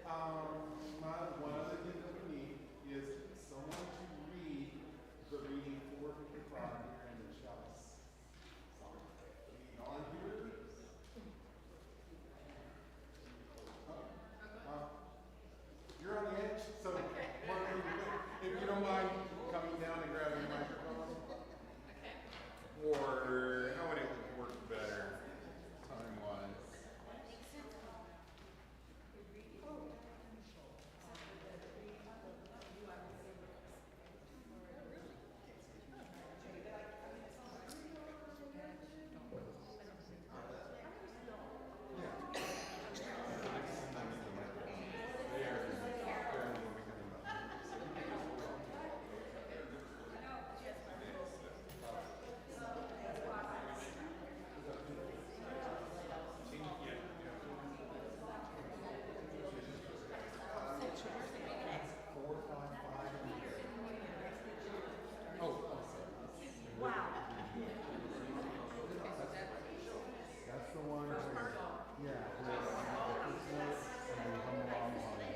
One other thing that we need is someone to read the reading for the frog here in the chalice. On here. You're on the edge, so if you don't mind coming down and grabbing the microphone. Or how would it work better time-wise? That's the one where, yeah, where the first note and then hum along on it.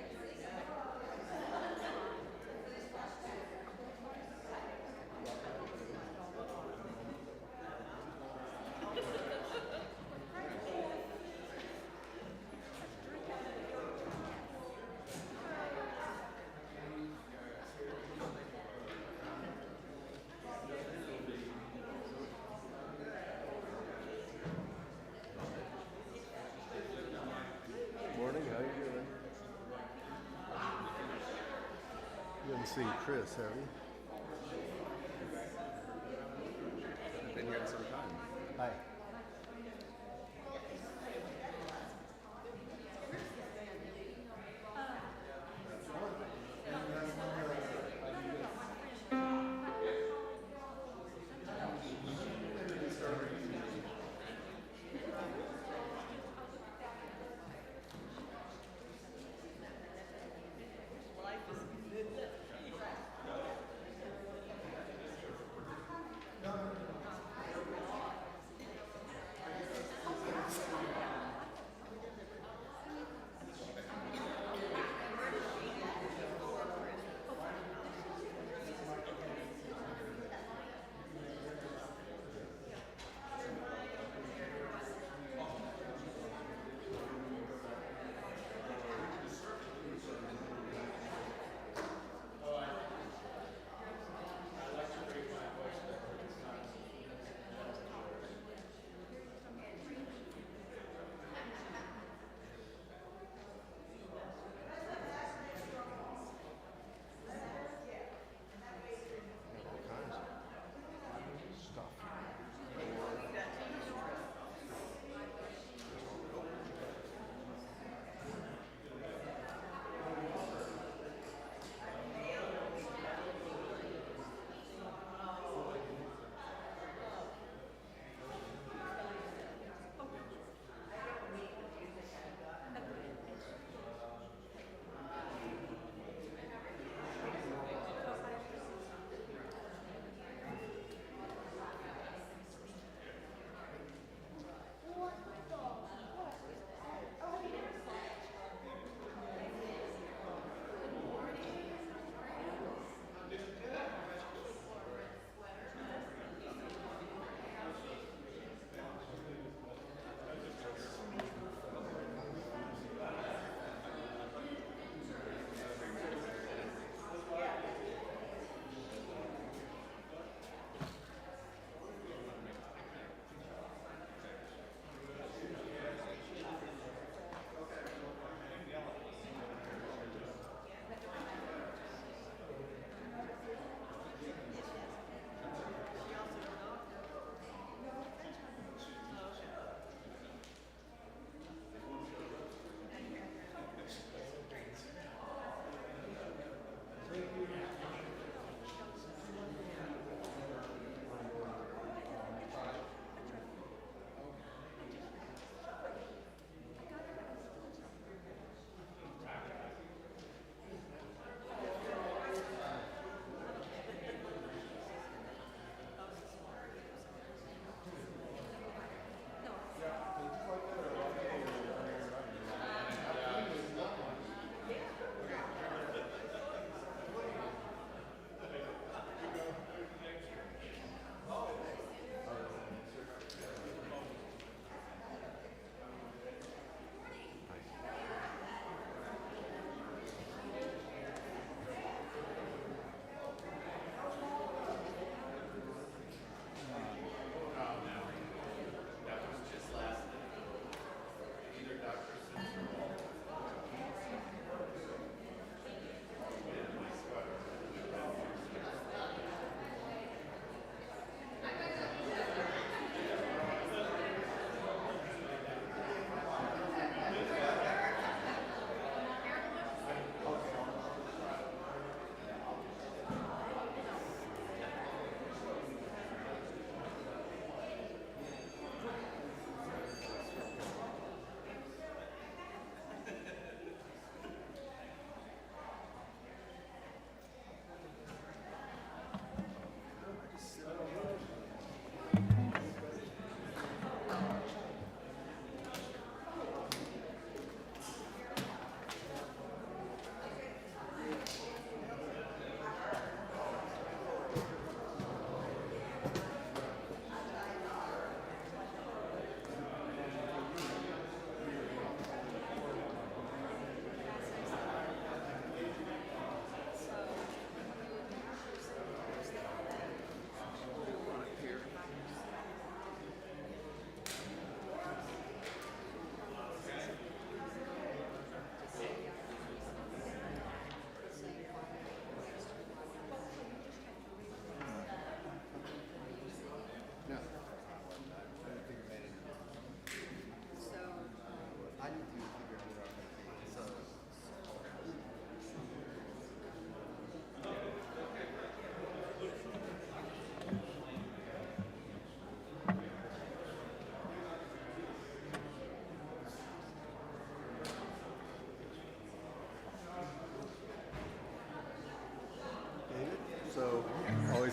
Morning, how you doing? You haven't seen Chris, have you? Been here some time. Hi.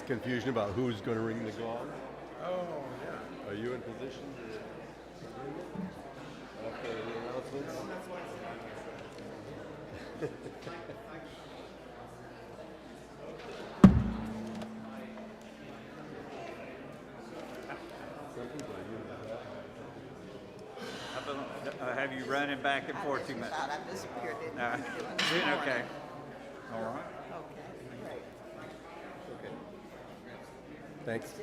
confusion about who's going to ring the gong. Oh, yeah. Are you in position to after the announcements? Have you running back and forth too much? Thought I disappeared, didn't No. I? Doing okay. All right. Okay, great. Okay. Thanks.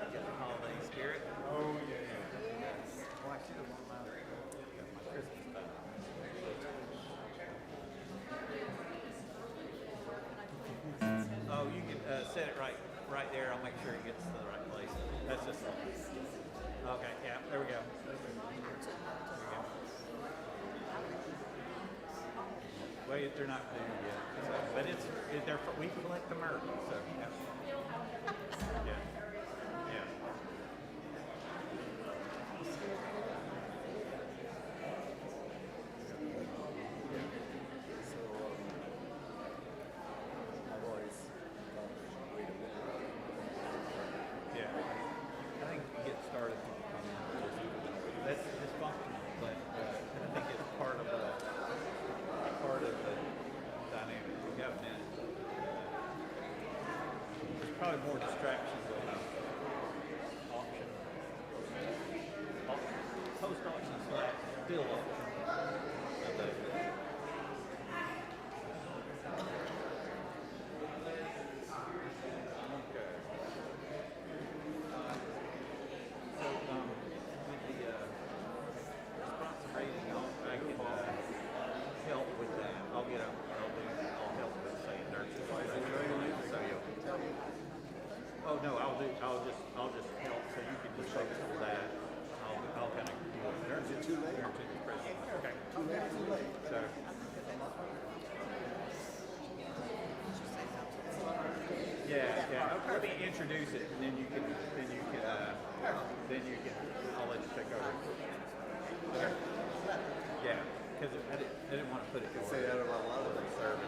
Got the holiday spirit. Oh, yeah. Well, I should have worn my Christmas stuff. Oh, you can set it right there. I'll make sure it gets to the right place. That's just okay. Yeah, there we go. There we go. Well, they're not due yet, so, but we collect them early, so yeah. Yeah. Yeah. Yeah, I think to get started, that's dysfunctional, but I think it's part of the dynamic. We got a minute. There's probably more distractions than auction. Post auction / still auction. I think. Okay. So, with the response rating, I can help with that. I'll help with saying nurses. So oh no, I'll just help. So you can just focus on that. I'll kind of do it. Nurses too late. Okay. Too late. So. Yeah. Okay. Let me introduce it, and then you can, I'll let you take over. Okay. Yeah, because I didn't want to put it. Say that about a lot of the services.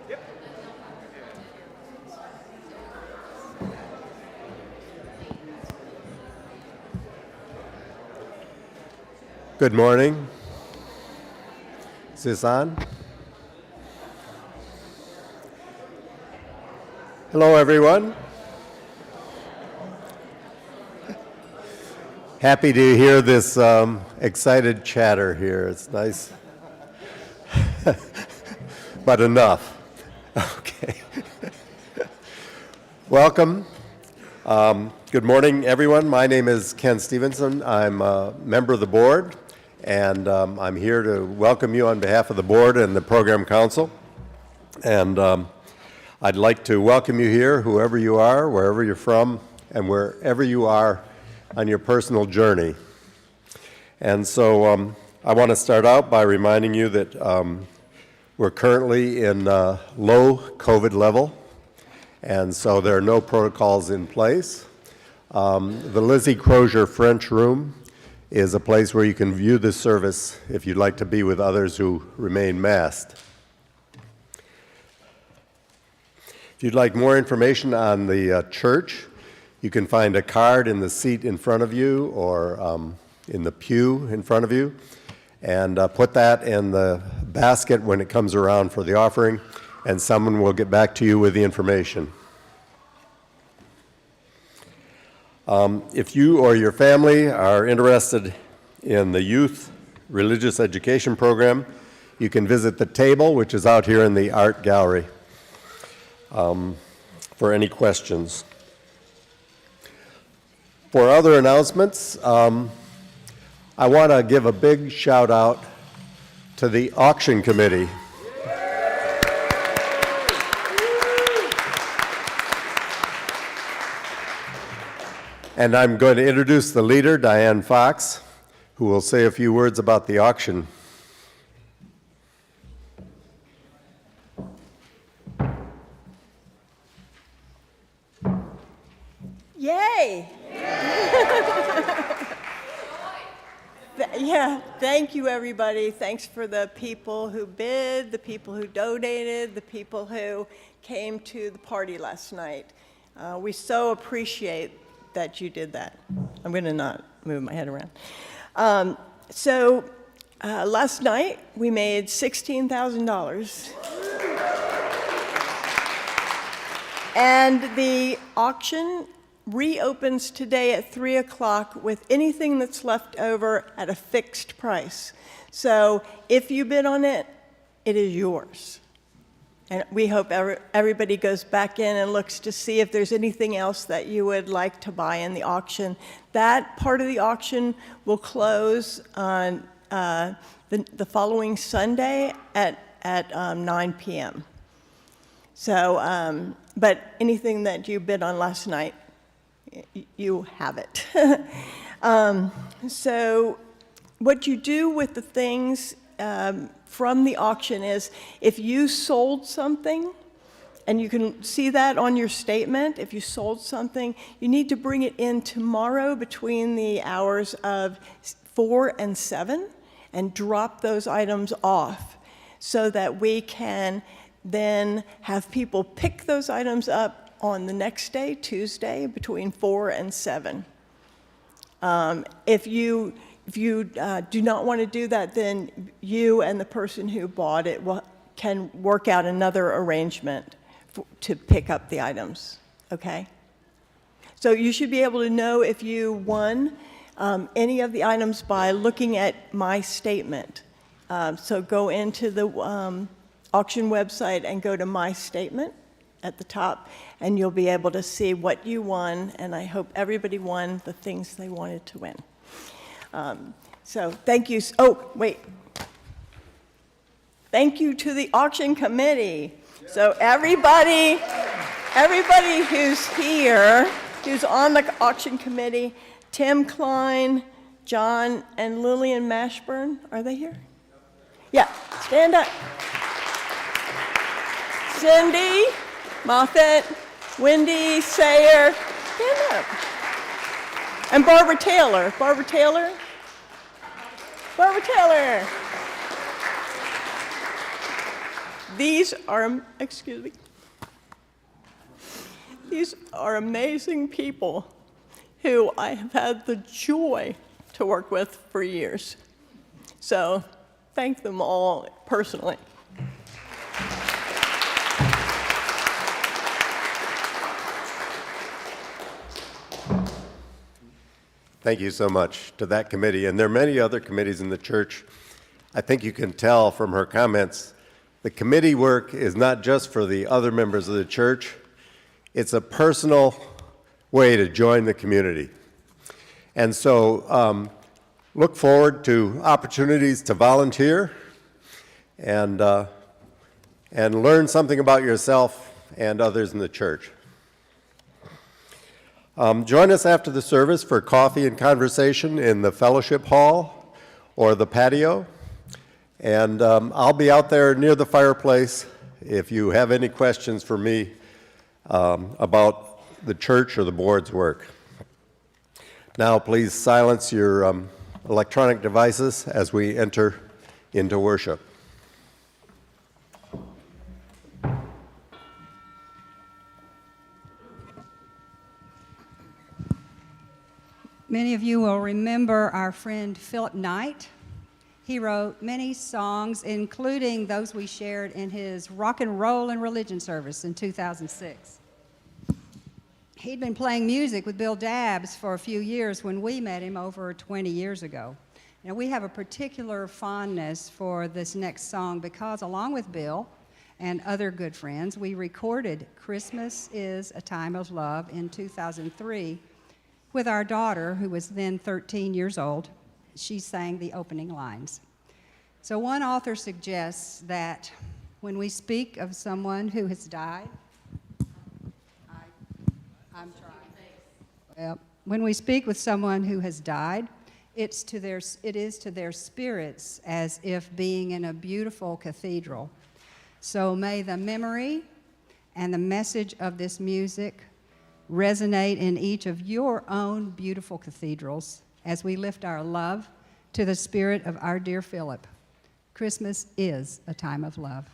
Yep. Good morning. Is this on? Hello, everyone. Happy to hear this excited chatter here. It's nice. But enough. Okay. Welcome. Good morning, everyone. My name is Ken Stevenson. I'm a member of the board, and I'm here to welcome you on behalf of the board and the program council. And I'd like to welcome you here, whoever you are, wherever you're from, and wherever you are on your personal journey. And so I want to start out by reminding you that we're currently in low COVID level, and so there are no protocols in place. The Lizzie Crozier-French room is a place where you can view the service if you'd like to be with others who remain masked. If you'd like more information on the church, you can find a card in the seat in front of you or in the pew in front of you, and put that in the basket when it comes around for the offering, and someone will get back to you with the information. If you or your family are interested in the youth religious education program, you can visit the table, which is out here in the art gallery, for any questions. For other announcements, I want to give a big shout out to the auction committee. And I'm going to introduce the leader, Diane Fox, who will say a few words about the auction. Yay! Yeah, thank you, everybody. Thanks for the people who bid, the people who donated, the people who came to the party last night. We so appreciate that you did that. I'm going to not move my head around. Last night, we made $16,000. And the auction reopens today at 3 o'clock with anything that's left over at a fixed price. So if you bid on it, it is yours. And we hope everybody goes back in and looks to see if there's anything else that you would like to buy in the auction. That part of the auction will close on the following Sunday at 9 p.m. So, but anything that you bid on last night, you have it. So what you do with the things from the auction is, if you sold something, and you can see that on your statement, if you sold something, you need to bring it in tomorrow between the hours of 4 and 7 and drop those items off so that we can then have people pick those items up on the next day, Tuesday, between 4 and 7. If you do not want to do that, then you and the person who bought it can work out another arrangement to pick up the items, okay? So you should be able to know if you won any of the items by looking at my statement. So go into the auction website and go to my statement at the top, and you'll be able to see what you won, and I hope everybody won the things they wanted to win. So thank you. Oh, wait. Thank you to the auction committee. So everybody who's here, who's on the auction committee, Tim Klein, John, and Lillian Mashburn, are they here? Yeah, stand up. Cindy Moffett, Wendy Sayer, stand up. And Barbara Taylor. Barbara Taylor? Barbara Taylor. These are, excuse me, these are amazing people who I have had the joy to work with for years. So thank them all personally. Thank you so much to that committee. And there are many other committees in the church. I think you can tell from her comments, the committee work is not just for the other members of the church. It's a personal way to join the community. And so look forward to opportunities to volunteer and learn something about yourself and others in the church. Join us after the service for coffee and conversation in the fellowship hall or the patio. And I'll be out there near the fireplace if you have any questions for me about the church or the board's work. Now, please silence your electronic devices as we enter into worship. Many of you will remember our friend Philip Knight. He wrote many songs, including those we shared in his rock and roll and religion service in 2006. He'd been playing music with Bill Dabbs for a few years when we met him over 20 years ago. Now, we have a particular fondness for this next song because, along with Bill and other good friends, we recorded Christmas is a Time of Love in 2003 with our daughter, who was then 13 years old. She sang the opening lines. So one author suggests that when we speak of someone who has died, I'm trying. Well, when we speak with someone who has died, it is to their spirits as if being in a beautiful cathedral. So may the memory and the message of this music resonate in each of your own beautiful cathedrals as we lift our love to the spirit of our dear Philip. Christmas is a time of love.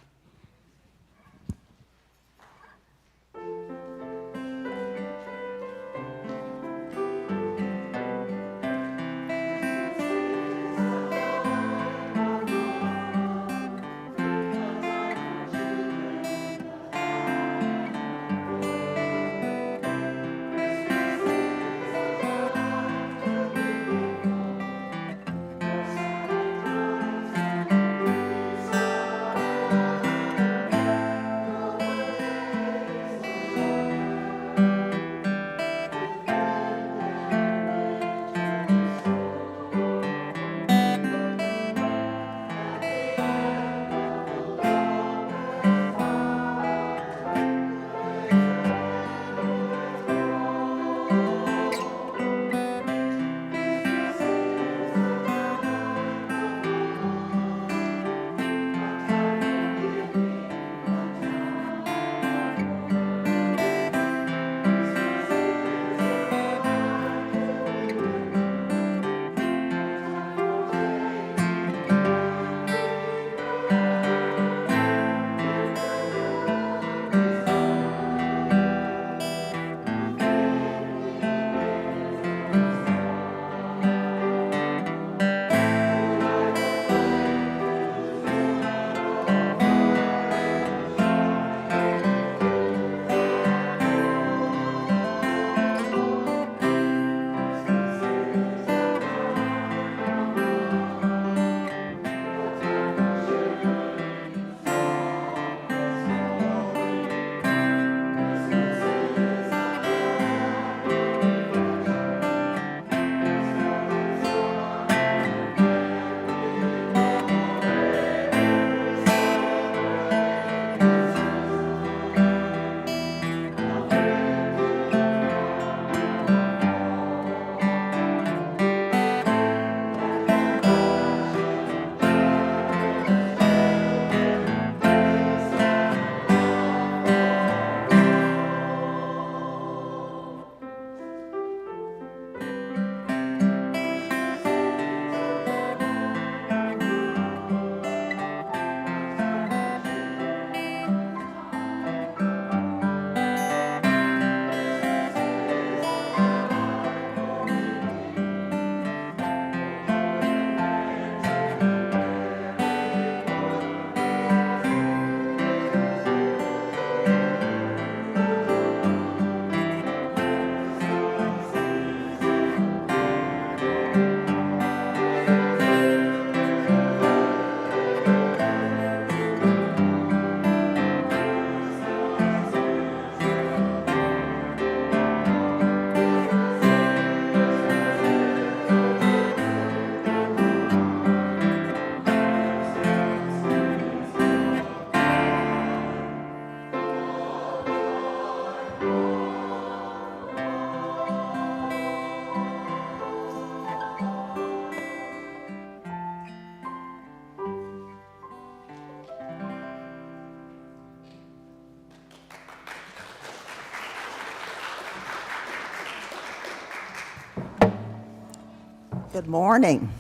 Good morning.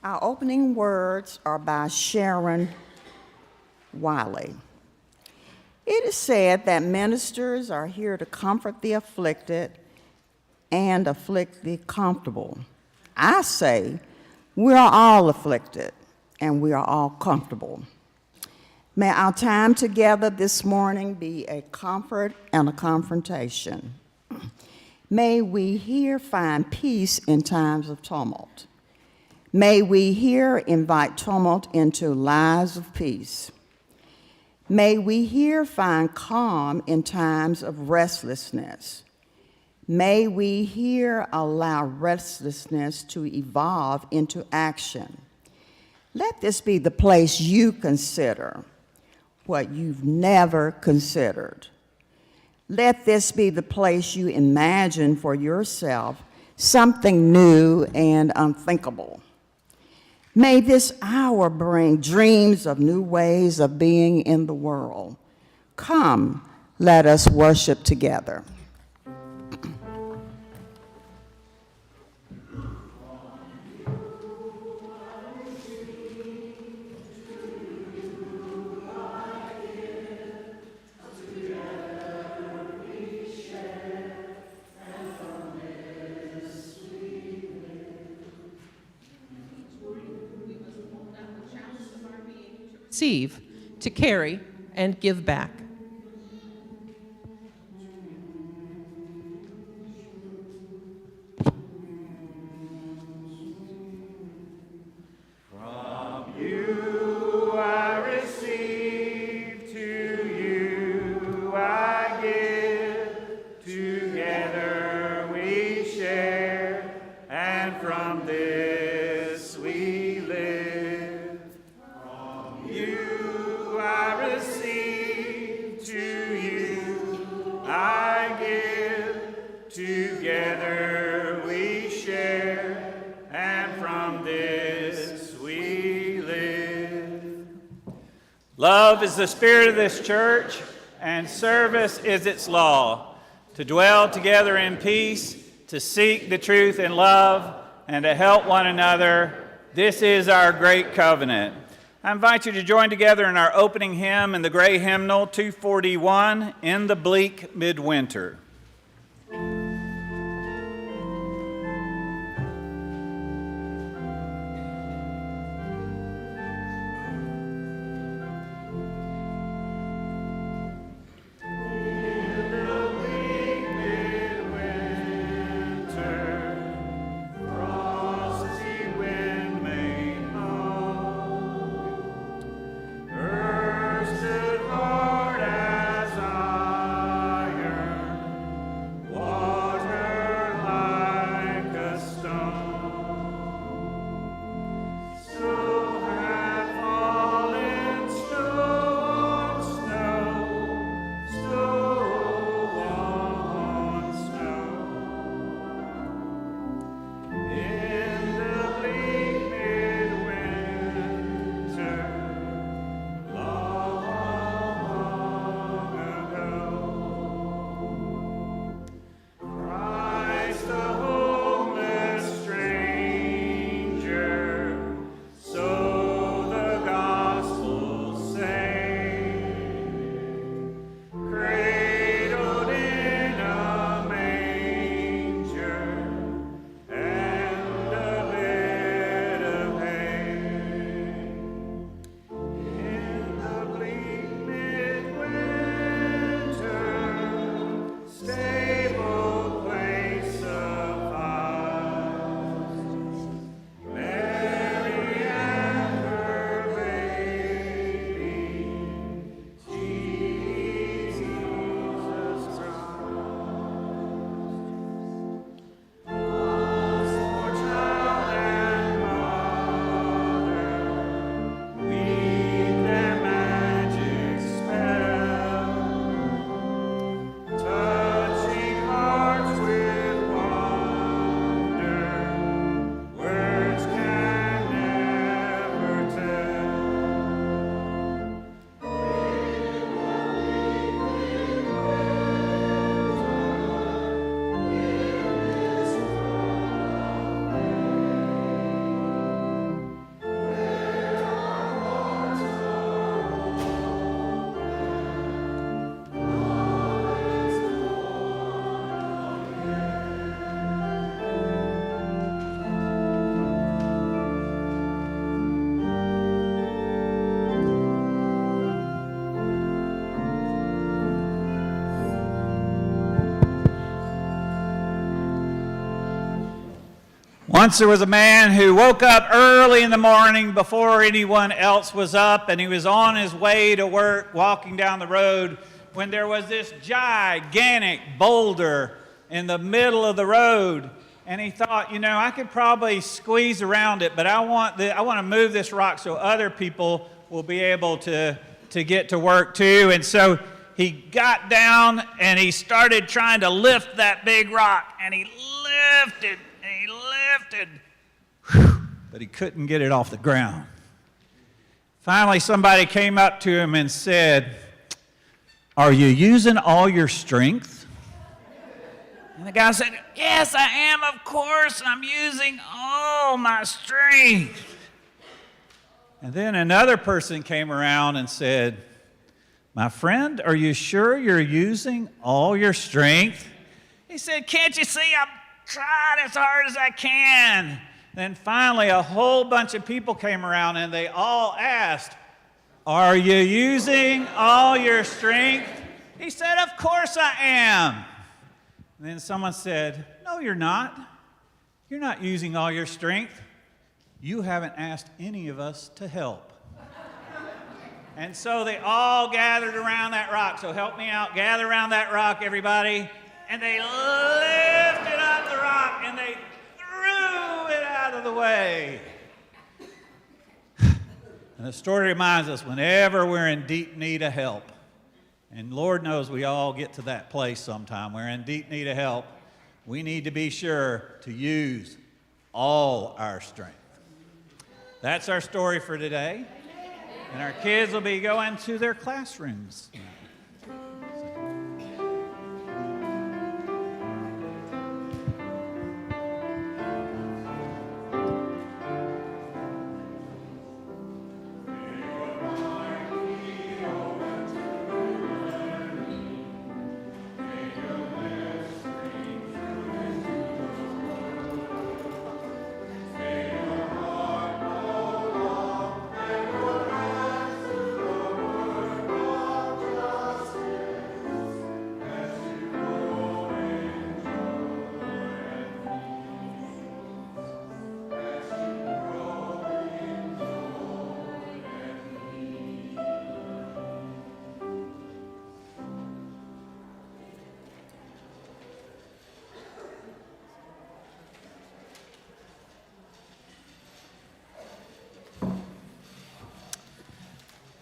Our opening words are by Sharon Wiley. It is said that ministers are here to comfort the afflicted and afflict the comfortable. I say we are all afflicted and we are all comfortable. May our time together this morning be a comfort and a confrontation. May we here find peace in times of tumult. May we here invite tumult into lives of peace. May we here find calm in times of restlessness. May we here allow restlessness to evolve into action. Let this be the place you consider what you've never considered. Let this be the place you imagine for yourself something new and unthinkable. May this hour bring dreams of new ways of being in the world, Come, let us worship together. Receive, to carry, and give back. From you I receive, to you I give. Together we share, and from this we live. From you I receive, to you I give. Together we share, and from this we live. Love is the spirit of this church, and service is its law. To dwell together in peace, to seek the truth in love, and to help one another. This is our great covenant. I invite you to join together in our opening hymn in the gray hymnal 241, In the Bleak Midwinter. Once there was a man who woke up early in the morning before anyone else was up, and he was on his way to work, walking down the road, when there was this gigantic boulder in the middle of the road. And he thought, you know, I could probably squeeze around it, but I want to move this rock so other people will be able to get to work too. And so he got down and he started trying to lift that big rock, and he lifted, but he couldn't get it off the ground. Finally, somebody came up to him and said, "Are you using all your strength?" And the guy said, "Yes, I am, of course. I'm using all my strength." And then another person came around and said, "My friend, are you sure you're using all your strength?" He said, "Can't you see I'm trying as hard as I can?" Then finally a whole bunch of people came around and they all asked, "Are you using all your strength?" He said, "Of course I am." And then someone said, "No, you're not. You're not using all your strength. You haven't asked any of us to help." And so they all gathered around that rock. So help me out. Gather around that rock, everybody. And they lifted up the rock and they threw it out of the way. And the story reminds us whenever we're in deep need of help, and Lord knows we all get to that place sometime, we're in deep need of help, we need to be sure to use all our strength. That's our story for today. And our kids will be going to their classrooms.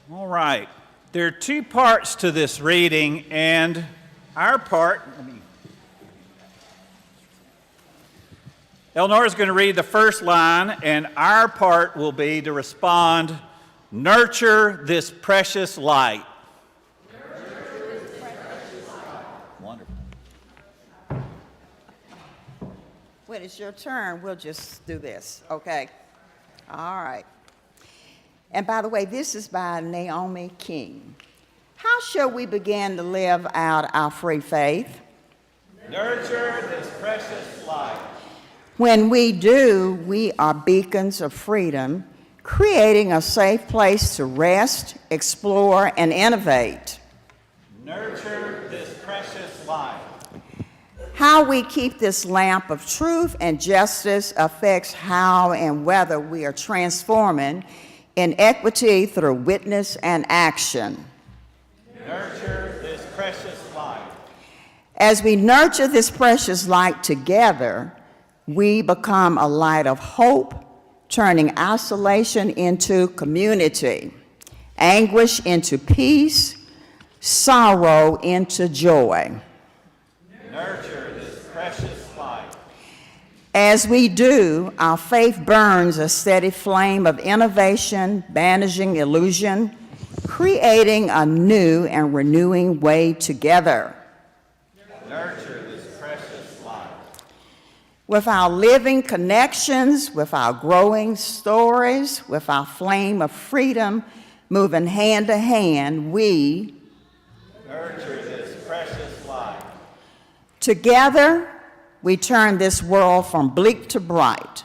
All right. There are two parts to this reading, and our part, Eleanor's going to read the first line, and our part will be to respond, "Nurture this precious light." Nurture this precious light. Wonderful. When it's your turn, we'll just do this, okay? All right. And by the way, this is by Naomi King. How shall we begin to live out our free faith? Nurture this precious light. When we do, we are beacons of freedom, creating a safe place to rest, explore, and innovate. Nurture this precious light. How we keep this lamp of truth and justice affects how and whether we are transforming in equity through witness and action. Nurture this precious light. As we nurture this precious light together, we become a light of hope, turning isolation into community, anguish into peace, sorrow into joy. Nurture this precious light. As we do, our faith burns a steady flame of innovation, banishing illusion, creating a new and renewing way together. Nurture this precious light. With our living connections, with our growing stories, with our flame of freedom moving hand to hand, we nurture this precious light. Together, we turn this world from bleak to bright,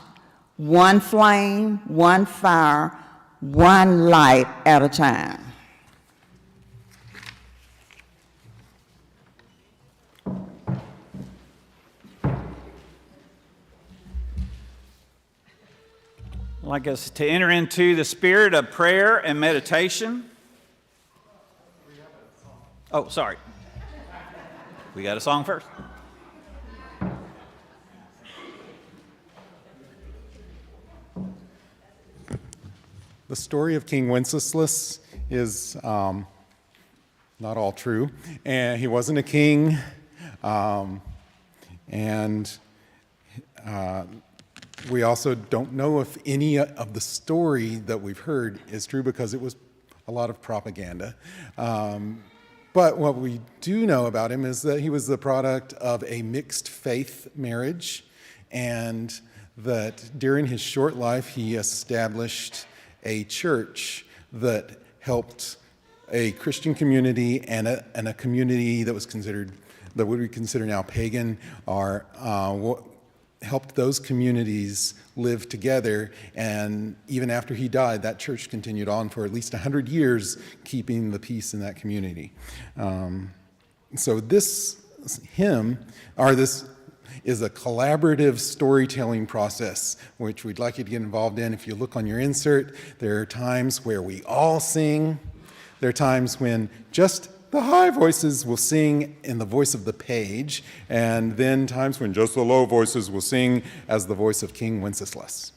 one flame, one fire, one light at a time. I'd like us to enter into the spirit of prayer and meditation. Oh, sorry. We got a song first. The story of King Wenceslas is not all true, and he wasn't a king, and we also don't know if any of the story that we've heard is true because it was a lot of propaganda. But what we do know about him is that he was the product of a mixed faith marriage, and that during his short life he established a church that helped a Christian community and a community that was considered, that would we consider now pagan, or helped those communities live together. And even after he died, that church continued on for at least 100 years, keeping the peace in that community. So this hymn, or this is a collaborative storytelling process, which we'd like you to get involved in. If you look on your insert, there are times where we all sing. There are times when just the high voices will sing in the voice of the page, and then times when just the low voices will sing as the voice of King Wenceslas.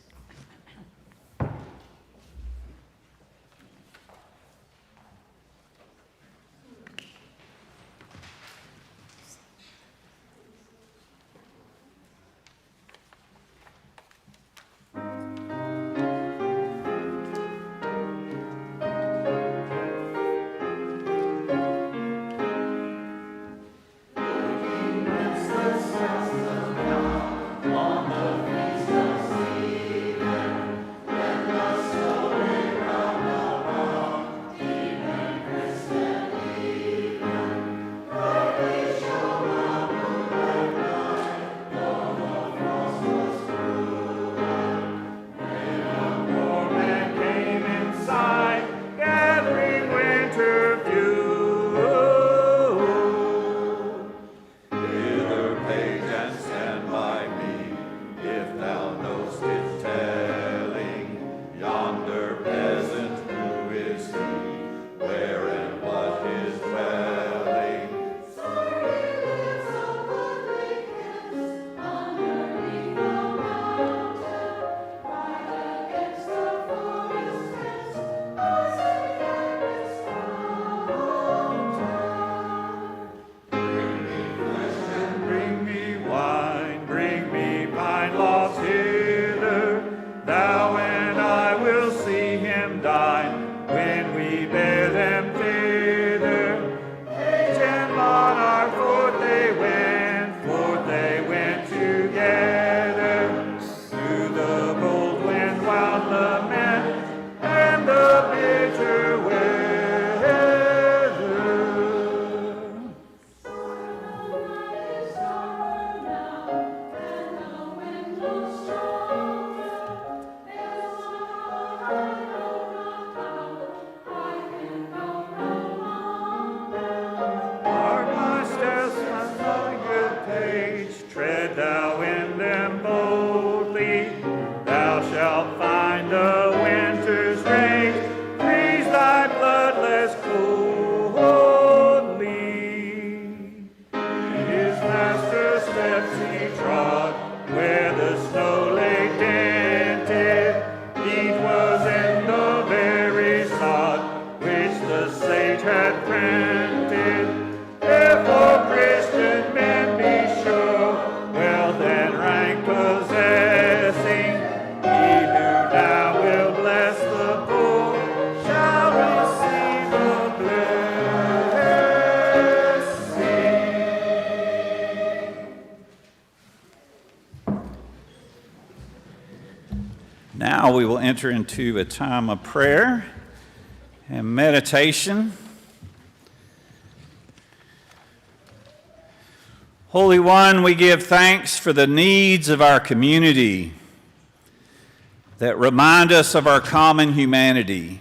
Now we will enter into a time of prayer and meditation. Holy One, we give thanks for the needs of our community that remind us of our common humanity.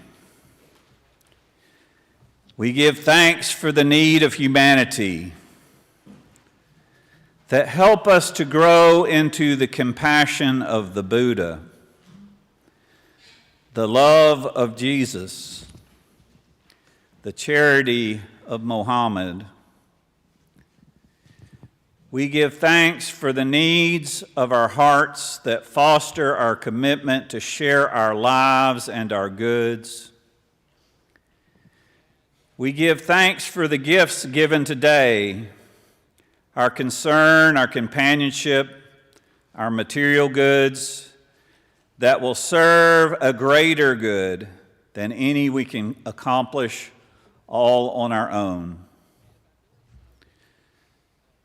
We give thanks for the need of humanity that help us to grow into the compassion of the Buddha, the love of Jesus, the charity of Mohammed. We give thanks for the needs of our hearts that foster our commitment to share our lives and our goods. We give thanks for the gifts given today, our concern, our companionship, our material goods that will serve a greater good than any we can accomplish all on our own.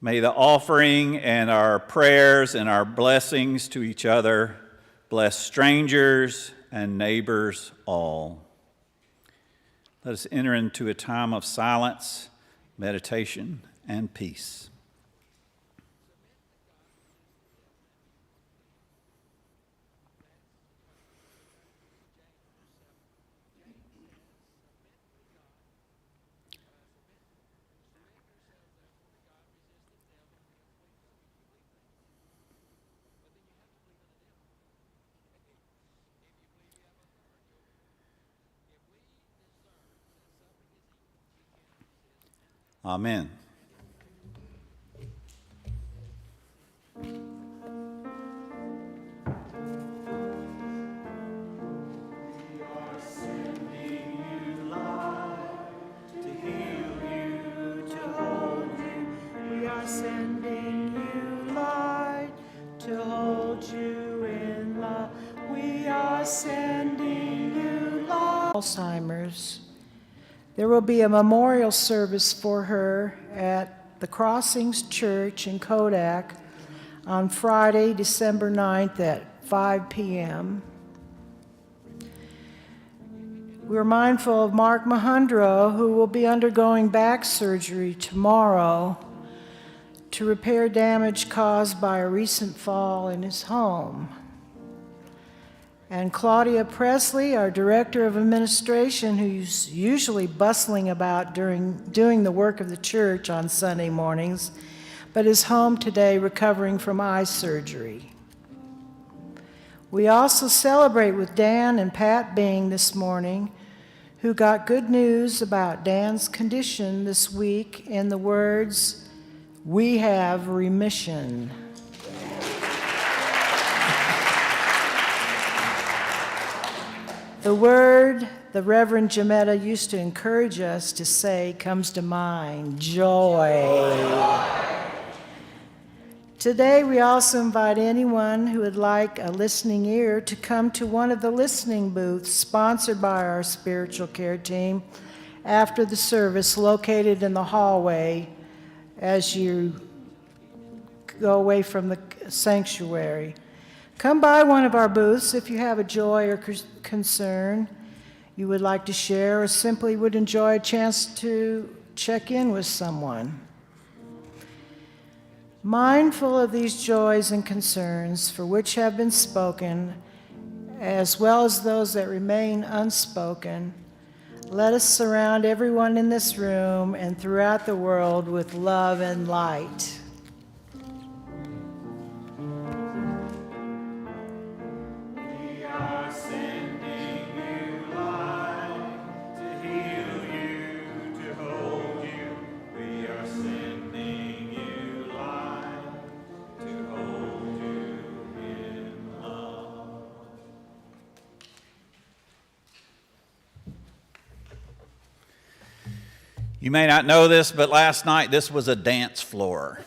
May the offering and our prayers and our blessings to each other bless strangers and neighbors all. Let us enter into a time of silence, meditation, and peace. Amen. Sending you light to hold you in love. We are sending you light. Alzheimer's. There will be a memorial service for her at the Crossings Church in Kodak on Friday, December 9th at 5 p.m. We're mindful of Mark Mahundro, who will be undergoing back surgery tomorrow to repair damage caused by a recent fall in his home. And Claudia Presley, our Director of Administration, who's usually bustling about doing the work of the church on Sunday mornings, but is home today recovering from eye surgery. We also celebrate with Dan and Pat Bing this morning, who got good news about Dan's condition this week in the words, "We have remission." The word the Reverend Jametta used to encourage us to say comes to mind, joy. Today we also invite anyone who would like a listening ear to come to one of the listening booths sponsored by our spiritual care team after the service, located in the hallway as you go away from the sanctuary. Come by one of our booths if you have a joy or concern you would like to share, or simply would enjoy a chance to check in with someone. Mindful of these joys and concerns for which have been spoken, as well as those that remain unspoken, let us surround everyone in this room and throughout the world with love and light. We are sending you light to heal you, to hold you. We are sending you light to hold you in love. You may not know this, but last night this was a dance floor.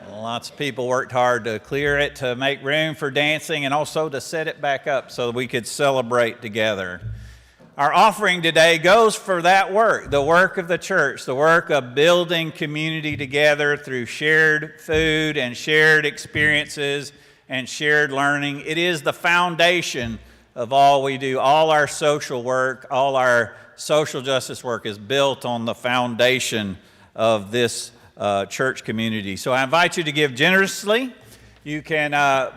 Lots of people worked hard to clear it, to make room for dancing, and also to set it back up so that we could celebrate together. Our offering today goes for that work, the work of the church, the work of building community together through shared food and shared experiences and shared learning. It is the foundation of all we do. All our social work, all our social justice work is built on the foundation of this church community. So I invite you to give generously. You can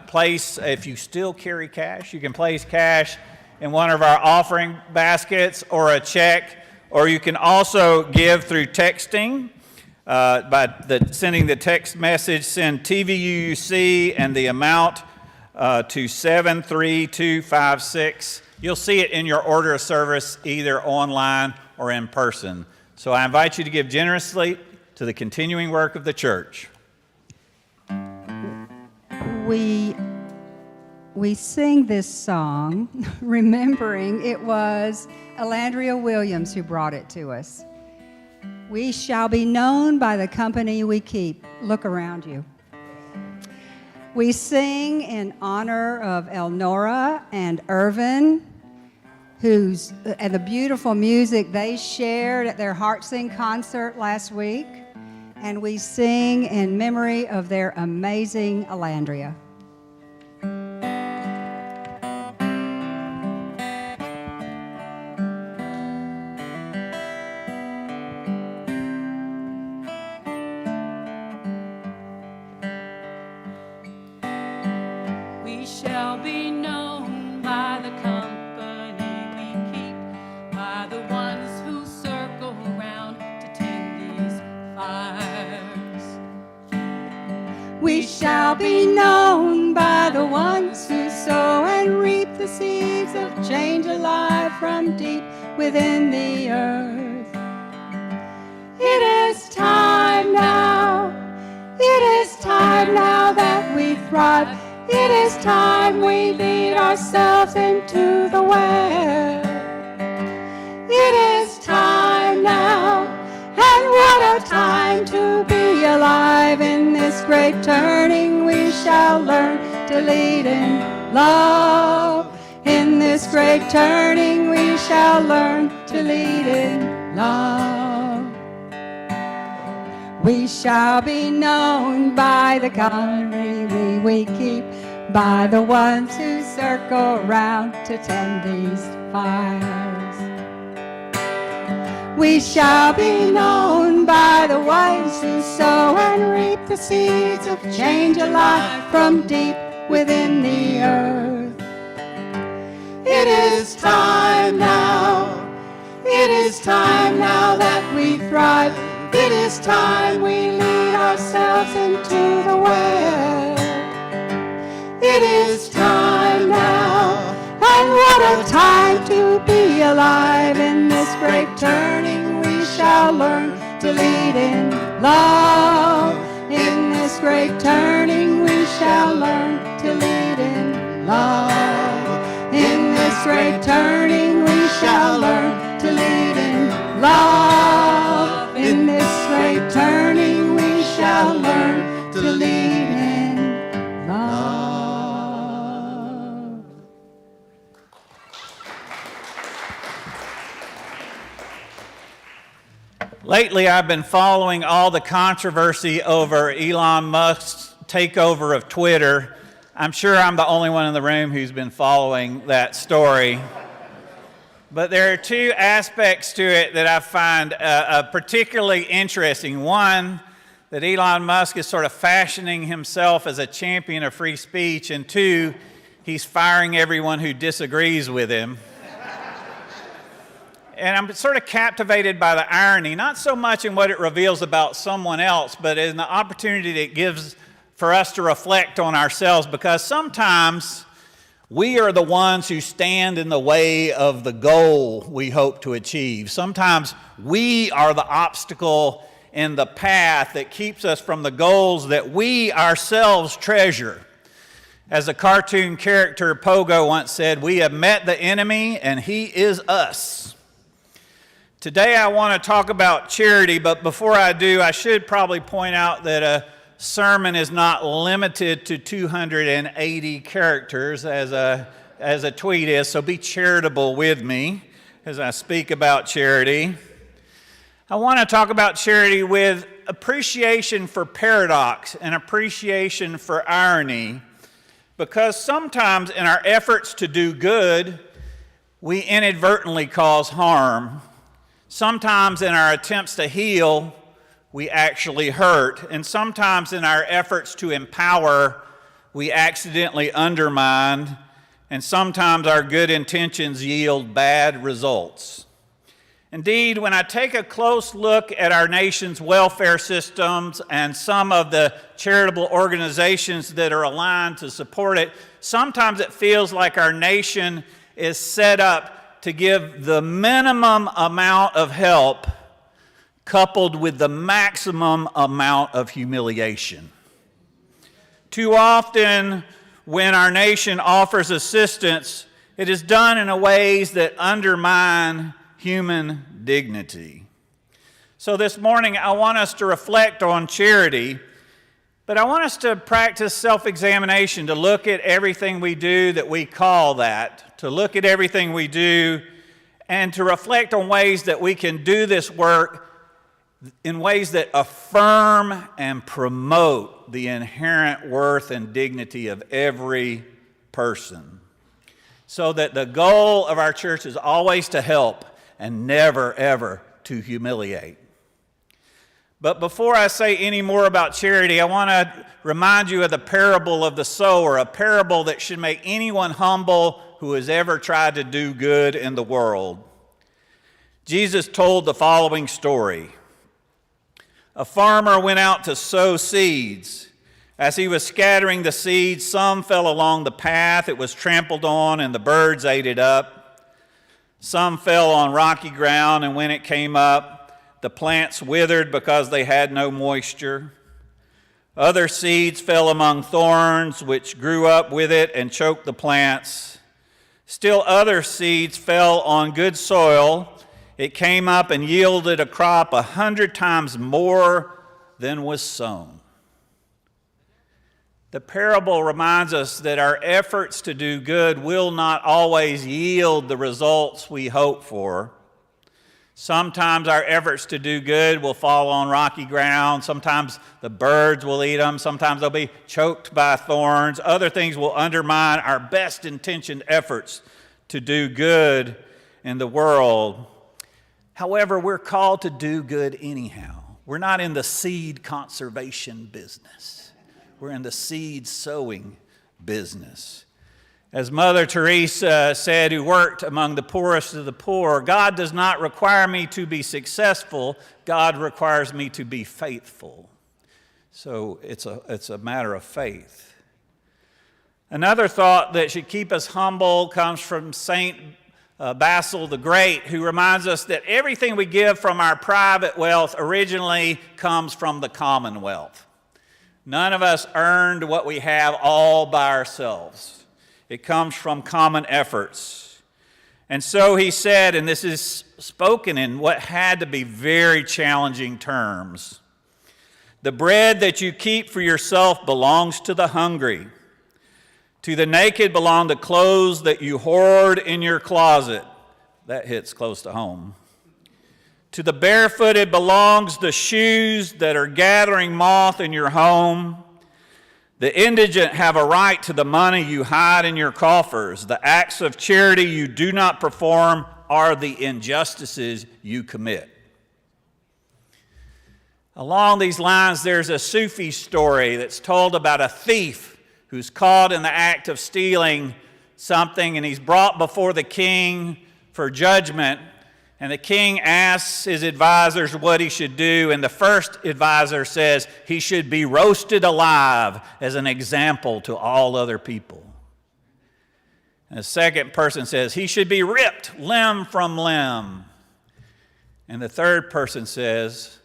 place, if you still carry cash, you can place cash in one of our offering baskets or a check, or you can also give through texting by sending the text message. Send TVUC and the amount to 73256. You'll see it in your order of service either online or in person. So I invite you to give generously to the continuing work of the church. We sing this song remembering it was Elandria Williams who brought it to us. We shall be known by the company we keep. Look around you. We sing in honor of Elnora and Irvin, and the beautiful music they shared at their Heart Sing concert last week. and we sing in memory of their amazing Alandria. We shall be known by the company we keep, by the ones who circle round to tend these fires. We shall be known by the ones who sow and reap the seeds of change alive from deep within the earth. It is time now, it is time now that we thrive. It is time we lead ourselves into the well. It is time now, and what a time to be alive. In this great turning we shall learn to lead in love. In this great turning we shall learn to lead in love. We shall be known by the company we keep, by the ones who circle round to tend these fires. We shall be known by the ones who sow and reap the seeds of change alive from deep within the earth. It is time now, it is time now that we thrive. It is time we lead ourselves into the well. It is time now, and what a time to be alive. In this great turning we shall learn to lead in love. In this great turning we shall learn to lead in love. In this great turning we shall learn to lead in love. In this great turning we shall learn to lead in love. Lately, I've been following all the controversy over Elon Musk's takeover of Twitter. I'm sure I'm the only one in the room who's been following that story. But there are two aspects to it that I find particularly interesting. One, that Elon Musk is sort of fashioning himself as a champion of free speech. And two, he's firing everyone who disagrees with him. And I'm sort of captivated by the irony, not so much in what it reveals about someone else, but in the opportunity that it gives for us to reflect on ourselves, because sometimes we are the ones who stand in the way of the goal we hope to achieve. Sometimes we are the obstacle in the path that keeps us from the goals that we ourselves treasure. As a cartoon character, Pogo, once said, "We have met the enemy and he is us." Today I want to talk about charity, but before I do, I should probably point out that a sermon is not limited to 280 characters as a tweet is, so be charitable with me as I speak about charity. I want to talk about charity with appreciation for paradox and appreciation for irony, because sometimes in our efforts to do good, we inadvertently cause harm. Sometimes in our attempts to heal, we actually hurt. And sometimes in our efforts to empower, we accidentally undermine. And sometimes our good intentions yield bad results. Indeed, when I take a close look at our nation's welfare systems and some of the charitable organizations that are aligned to support it, sometimes it feels like our nation is set up to give the minimum amount of help coupled with the maximum amount of humiliation. Too often, when our nation offers assistance, it is done in ways that undermine human dignity. So this morning, I want us to reflect on charity, but I want us to practice self-examination, to look at everything we do that we call that, to look at everything we do and to reflect on ways that we can do this work in ways that affirm and promote the inherent worth and dignity of every person, so that the goal of our church is always to help and never, ever to humiliate. But before I say any more about charity, I want to remind you of the parable of the sower, a parable that should make anyone humble who has ever tried to do good in the world. Jesus told the following story. A farmer went out to sow seeds. As he was scattering the seeds, some fell along the path. It was trampled on, and the birds ate it up. Some fell on rocky ground, and when it came up, the plants withered because they had no moisture. Other seeds fell among thorns, which grew up with it and choked the plants. Still other seeds fell on good soil. It came up and yielded a crop 100 times more than was sown. The parable reminds us that our efforts to do good will not always yield the results we hope for. Sometimes our efforts to do good will fall on rocky ground. Sometimes the birds will eat them. Sometimes they'll be choked by thorns. Other things will undermine our best intentioned efforts to do good in the world. However, we're called to do good anyhow. We're not in the seed conservation business. We're in the seed sowing business. As Mother Teresa said, who worked among the poorest of the poor, God does not require me to be successful. God requires me to be faithful. So it's a matter of faith. Another thought that should keep us humble comes from St. Basil the Great, who reminds us that everything we give from our private wealth originally comes from the commonwealth. None of us earned what we have all by ourselves. It comes from common efforts. And so he said, and this is spoken in what had to be very challenging terms, the bread that you keep for yourself belongs to the hungry. To the naked belong the clothes that you hoard in your closet. That hits close to home. To the barefooted belongs the shoes that are gathering moth in your home. The indigent have a right to the money you hide in your coffers. The acts of charity you do not perform are the injustices you commit. Along these lines, there's a Sufi story that's told about a thief who's caught in the act of stealing something, and he's brought before the king for judgment. And the king asks his advisors what he should do, and the first advisor says he should be roasted alive as an example to all other people. And the second person says he should be ripped limb from limb. And the third person says,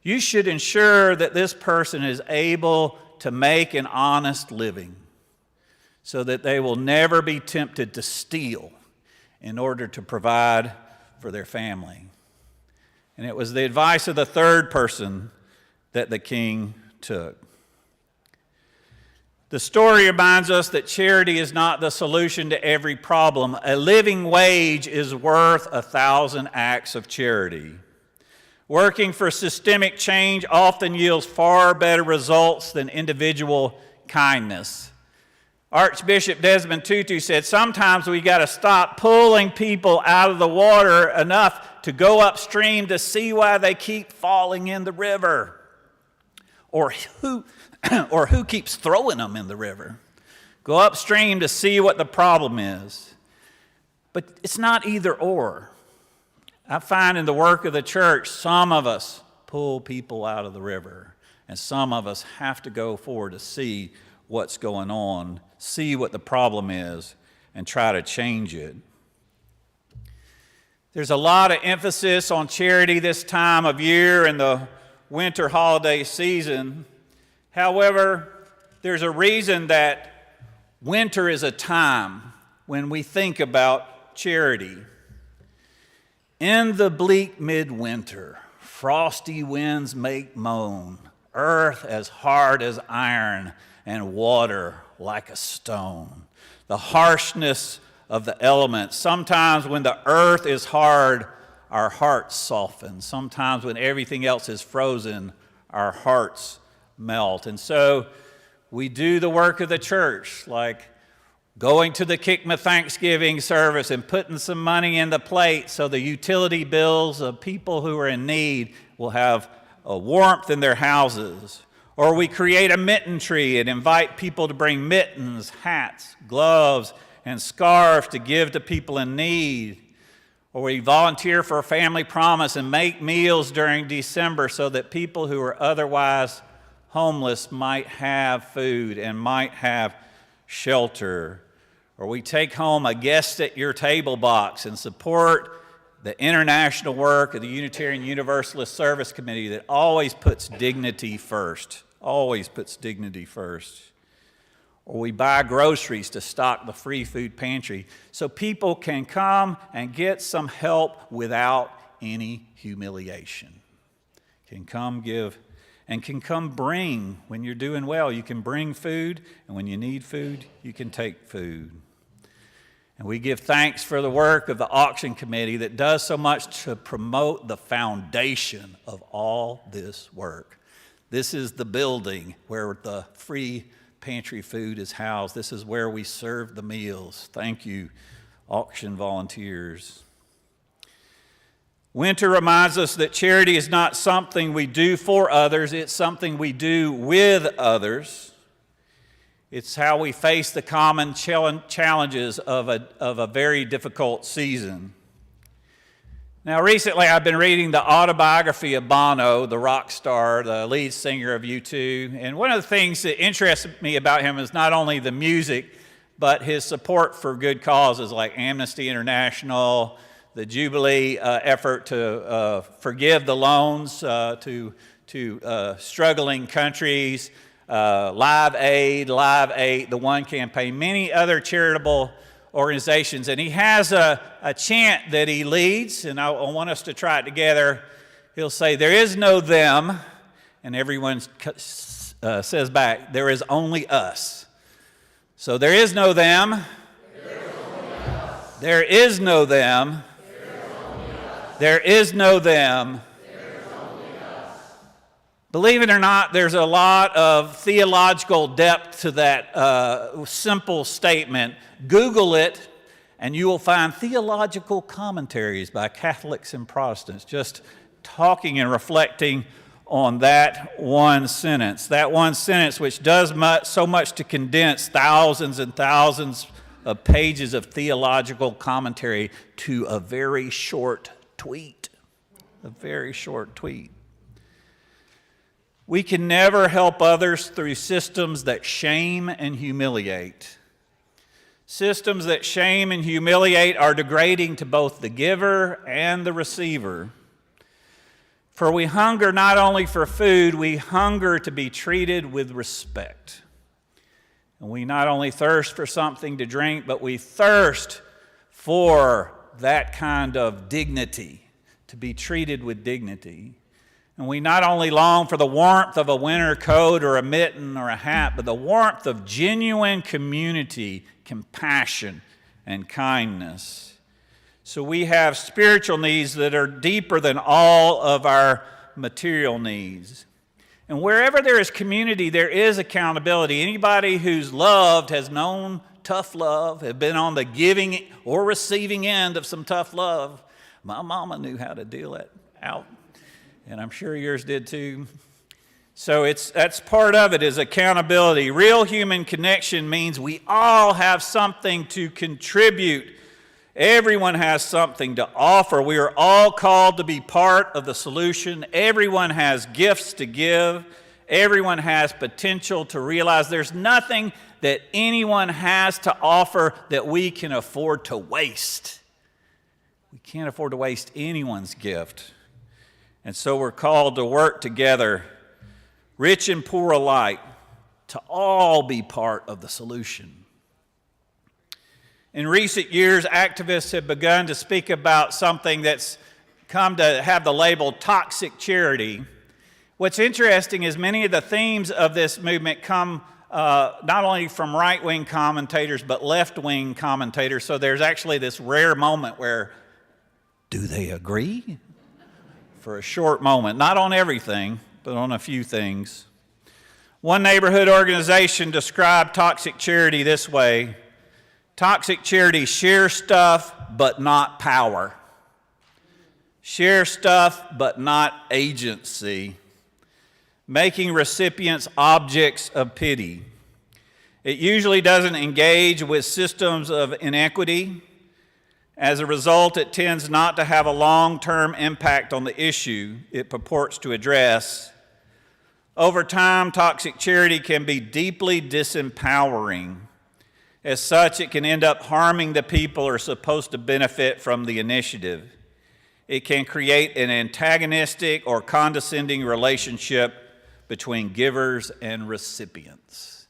you should ensure that this person is able to make an honest living so that they will never be tempted to steal in order to provide for their family. And it was the advice of the third person that the king took. The story reminds us that charity is not the solution to every problem. A living wage is worth 1,000 acts of charity. Working for systemic change often yields far better results than individual kindness. Archbishop Desmond Tutu said, sometimes we got to stop pulling people out of the water enough to go upstream to see why they keep falling in the river. Or who keeps throwing them in the river. Go upstream to see what the problem is. But it's not either or. I find in the work of the church, some of us pull people out of the river, and some of us have to go forward to see what's going on, see what the problem is, and try to change it. There's a lot of emphasis on charity this time of year in the winter holiday season. However, there's a reason that winter is a time when we think about charity. In the bleak midwinter, frosty winds make moan, earth as hard as iron, and water like a stone. The harshness of the elements. Sometimes when the earth is hard, our hearts soften. Sometimes when everything else is frozen, our hearts melt. And so we do the work of the church, like going to the Kickma Thanksgiving service and putting some money in the plate so the utility bills of people who are in need will have a warmth in their houses. Or we create a mitten tree and invite people to bring mittens, hats, gloves, and scarves to give to people in need. Or we volunteer for a family promise and make meals during December so that people who are otherwise homeless might have food and might have shelter. Or we take home a guest at your table box and support the international work of the Unitarian Universalist Service Committee that always puts dignity first, always puts dignity first. Or we buy groceries to stock the free food pantry so people can come and get some help without any humiliation. Can come give and can come bring. When you're doing well, you can bring food, and when you need food, you can take food. And we give thanks for the work of the auction committee that does so much to promote the foundation of all this work. This is the building where the free pantry food is housed. This is where we serve the meals. Thank you, auction volunteers. Winter reminds us that charity is not something we do for others, it's something we do with others. It's how we face the common challenges of a very difficult season. Now, recently I've been reading the autobiography of Bono, the rock star, the lead singer of U2, and one of the things that interests me about him is not only the music, but his support for good causes like Amnesty International, the Jubilee effort to forgive the loans to struggling countries, Live Aid, the One Campaign, many other charitable organizations. And he has a chant that he leads, and I want us to try it together. He'll say, "There is no them," and everyone says back, "There is only us." So there is no them. There is no them. There is no them. Believe it or not, there's a lot of theological depth to that simple statement. Google it, and you will find theological commentaries by Catholics and Protestants just talking and reflecting on that one sentence. That one sentence which does so much to condense thousands and thousands of pages of theological commentary to a very short tweet. A very short tweet. We can never help others through systems that shame and humiliate. Systems that shame and humiliate are degrading to both the giver and the receiver. For we hunger not only for food, we hunger to be treated with respect. And we not only thirst for something to drink, but we thirst for that kind of dignity, to be treated with dignity. And we not only long for the warmth of a winter coat or a mitten or a hat, but the warmth of genuine community, compassion, and kindness. So we have spiritual needs that are deeper than all of our material needs. And wherever there is community, there is accountability. Anybody who's loved has known tough love, have been on the giving or receiving end of some tough love. My mama knew how to deal it out, and I'm sure yours did too. So that's part of it, is accountability. Real human connection means we all have something to contribute. Everyone has something to offer. We are all called to be part of the solution. Everyone has gifts to give. Everyone has potential to realize. There's nothing that anyone has to offer that we can afford to waste. We can't afford to waste anyone's gift. And so we're called to work together, rich and poor alike, to all be part of the solution. In recent years, activists have begun to speak about something that's come to have the label toxic charity. What's interesting is many of the themes of this movement come not only from right-wing commentators, but left-wing commentators. So there's actually this rare moment where Do they agree? For a short moment, not on everything, but on a few things. One neighborhood organization described toxic charity this way: toxic charity shares stuff, but not power. Share stuff, but not agency. Making recipients objects of pity. It usually doesn't engage with systems of inequity. As a result, it tends not to have a long-term impact on the issue it purports to address. Over time, toxic charity can be deeply disempowering. As such, it can end up harming the people who are supposed to benefit from the initiative. It can create an antagonistic or condescending relationship between givers and recipients.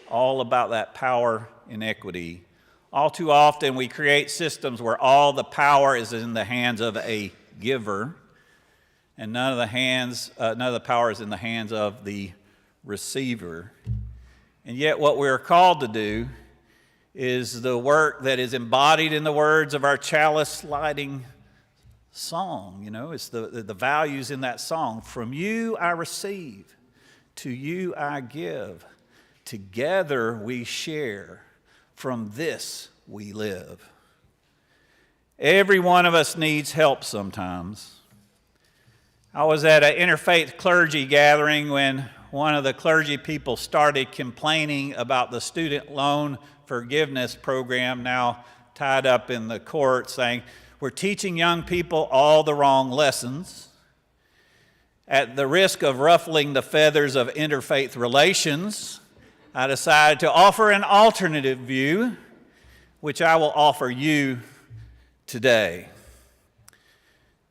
All about that power inequity. All too often, we create systems where all the power is in the hands of a giver, and none of the power is in the hands of the receiver. And yet, what we are called to do is the work that is embodied in the words of our chalice sliding song. You know, it's the values in that song. From you I receive, to you I give. Together we share. From this we live. Every one of us needs help sometimes. I was at an interfaith clergy gathering when one of the clergy people started complaining about the student loan forgiveness program now tied up in the court, saying, we're teaching young people all the wrong lessons. At the risk of ruffling the feathers of interfaith relations, I decided to offer an alternative view, which I will offer you today.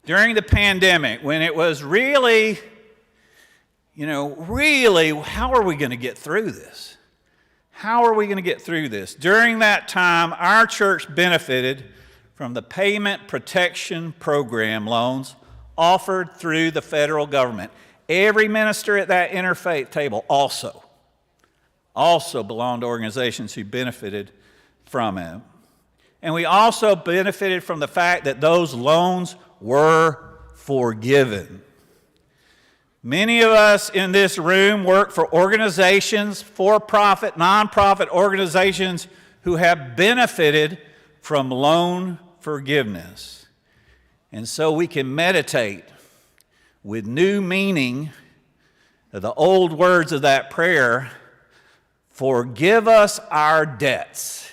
During the pandemic, when it was really, how are we going to get through this? How are we going to get through this? During that time, our church benefited from the Payment Protection Program loans offered through the federal government. Every minister at that interfaith table also belonged to organizations who benefited from it. And we also benefited from the fact that those loans were forgiven. Many of us in this room work for organizations, for-profit, nonprofit organizations who have benefited from loan forgiveness. And so we can meditate with new meaning of the old words of that prayer: forgive us our debts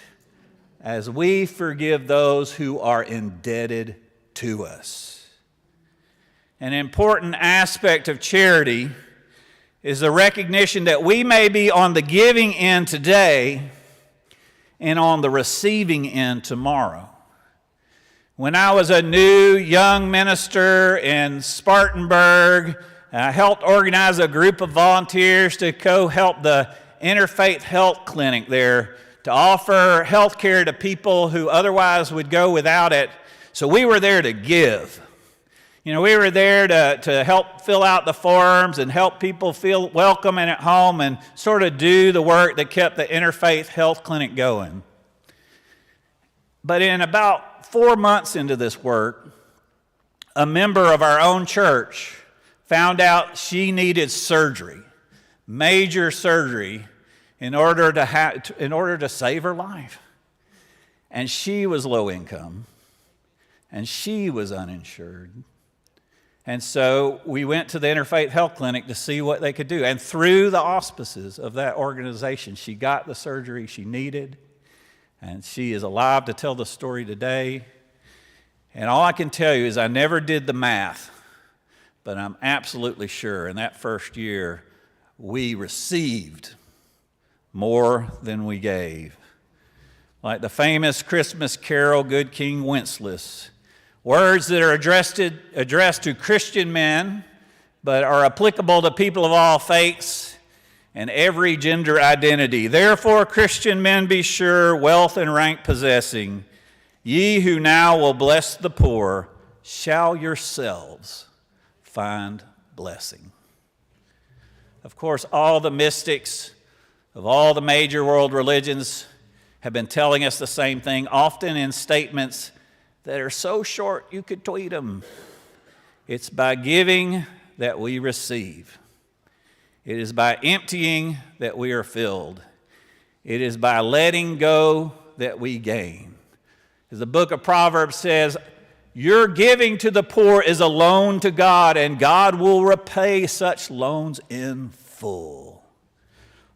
as we forgive those who are indebted to us. An important aspect of charity is the recognition that we may be on the giving end today and on the receiving end tomorrow. When I was a new young minister in Spartanburg, I helped organize a group of volunteers to help the Interfaith Health Clinic there to offer health care to people who otherwise would go without it. So we were there to give. We were there to help fill out the forms and help people feel welcome and at home and sort of do the work that kept the Interfaith Health Clinic going. But in about 4 months into this work, a member of our own church found out she needed surgery, major surgery, in order to save her life. And she was low income, and she was uninsured. And so we went to the Interfaith Health Clinic to see what they could do. And through the auspices of that organization, she got the surgery she needed, and she is alive to tell the story today. And all I can tell you is I never did the math, but I'm absolutely sure in that first year we received more than we gave. Like the famous Christmas carol, Good King Wenceslas, words that are addressed to Christian men, but are applicable to people of all faiths and every gender identity. Therefore, Christian men, be sure, wealth and rank possessing, ye who now will bless the poor, shall yourselves find blessing. Of course, all the mystics of all the major world religions have been telling us the same thing, often in statements that are so short you could tweet them. It's by giving that we receive. It is by emptying that we are filled. It is by letting go that we gain. As the book of Proverbs says, your giving to the poor is a loan to God, and God will repay such loans in full.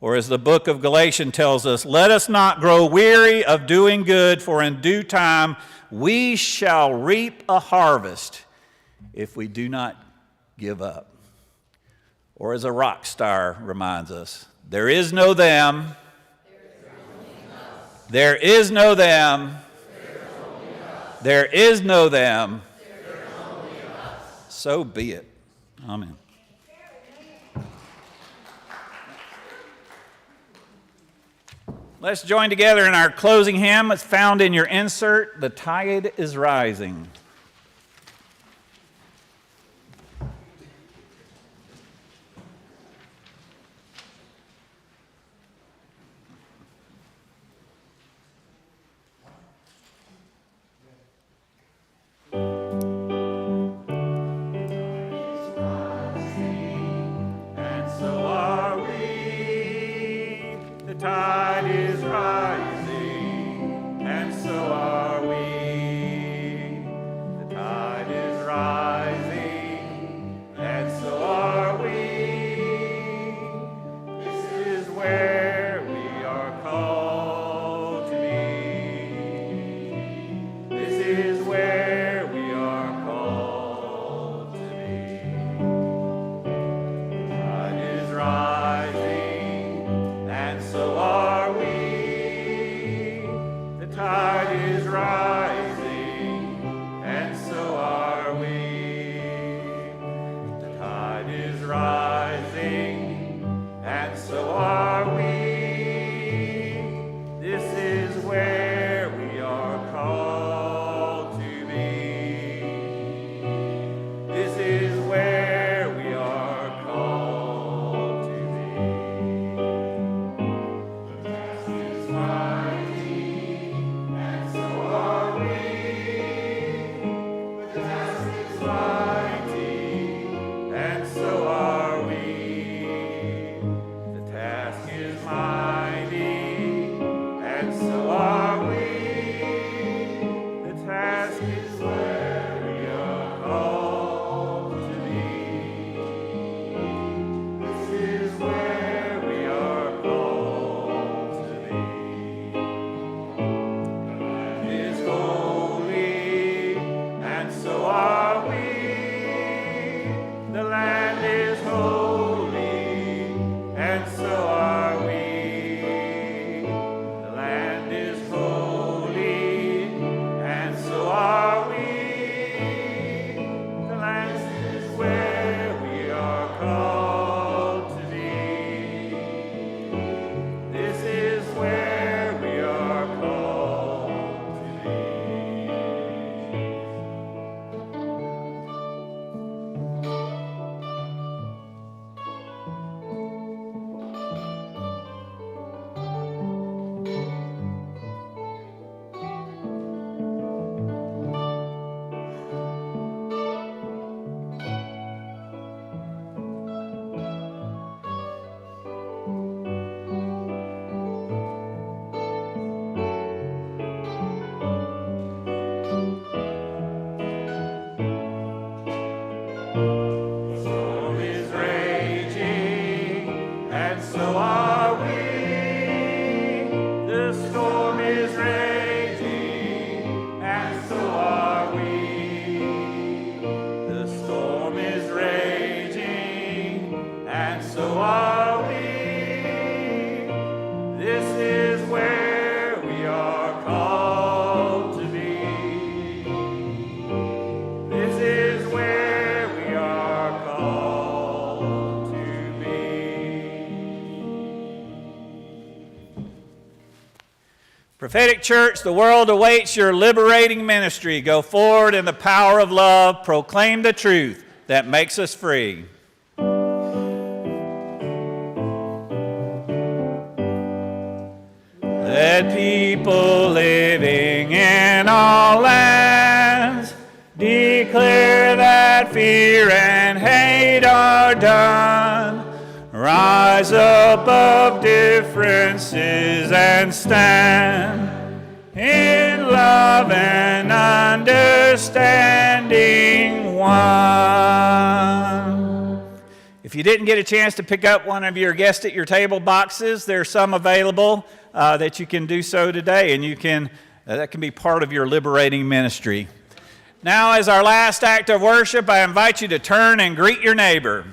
Or as the book of Galatians tells us, let us not grow weary of doing good, for in due time we shall reap a harvest if we do not give up. Or as a rock star reminds us, there is no them. There is no them. There is no them. So be it. Amen. Let's join together in our closing hymn. It's found in your insert, The Tide is Rising. Tide is rising, and so are we. The tide is rising, and so are we. This is where we are called to be. This is where we are called to be. The tide is rising, and so are we. The tide is rising, and so are we. The tide is rising, and so are we. This is where we are called to be. This is where we are called to be. Prophetic Church, the world awaits your liberating ministry. Go forward in the power of love. Proclaim the truth that makes us free. Let people living in all lands know that fear and hate are done. Rise above differences and stand in love and understanding one. If you didn't get a chance to pick up one of your guest at your table boxes, there's some available that you can do so today, and you can that can be part of your liberating ministry. Now, as our last act of worship, I invite you to turn and greet your neighbor.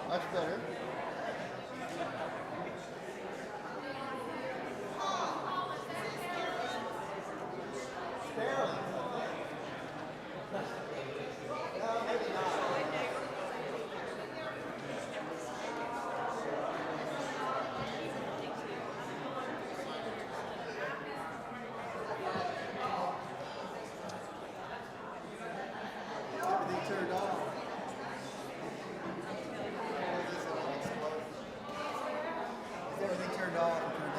Much better. Everything turned off and turned